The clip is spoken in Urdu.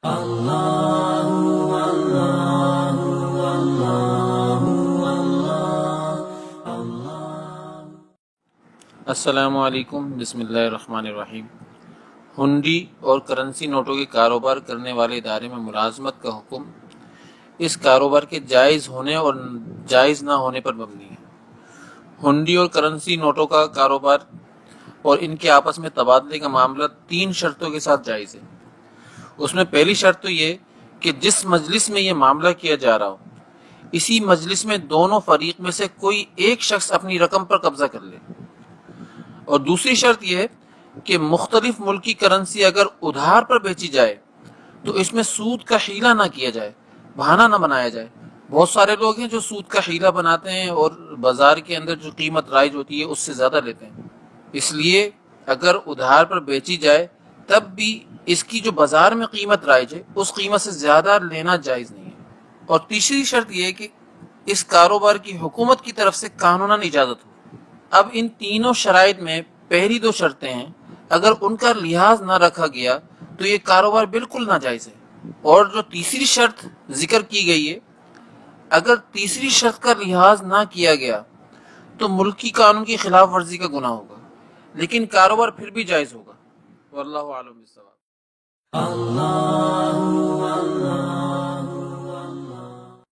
السلام علیکم، بسم اللہ الرحمن الرحیم۔ ہنڈی اور کرنسی نوٹوں کے کاروبار کرنے والے ادارے میں ملازمت کا حکم اس کاروبار کے جائز ہونے اور جائز نہ ہونے پر مبنی ہے۔ ہنڈی اور کرنسی نوٹوں کا کاروبار اور ان کے آپس میں تبادلے کا معاملہ 3 شرطوں کے ساتھ جائز ہے۔ اس میں پہلی شرط تو یہ کہ جس مجلس میں یہ معاملہ کیا جا رہا ہو، اسی مجلس میں دونوں فریق میں سے کوئی ایک شخص اپنی رقم پر قبضہ کر لے، اور دوسری شرط یہ ہے کہ مختلف ملکی کرنسی اگر ادھار پر بیچی جائے تو اس میں سود کا حیلہ نہ کیا جائے، بہانہ نہ بنایا جائے۔ بہت سارے لوگ ہیں جو سود کا حیلہ بناتے ہیں اور بازار کے اندر جو قیمت رائج ہوتی ہے اس سے زیادہ لیتے ہیں۔ اس لیے اگر ادھار پر بیچی جائے تب بھی اس کی جو بازار میں قیمت رائج ہے اس قیمت سے زیادہ لینا جائز نہیں ہے۔ اور تیسری شرط یہ ہے کہ اس کاروبار کی حکومت کی طرف سے قانوناً اجازت ہو۔ اب ان تینوں شرائط میں پہلی 2 شرطیں ہیں، اگر ان کا لحاظ نہ رکھا گیا تو یہ کاروبار بالکل ناجائز ہے۔ اور جو تیسری شرط ذکر کی گئی ہے، اگر تیسری شرط کا لحاظ نہ کیا گیا تو ملکی قانون کی خلاف ورزی کا گناہ ہوگا، لیکن کاروبار پھر بھی جائز ہوگا۔ واللہ اعلم بالصواب۔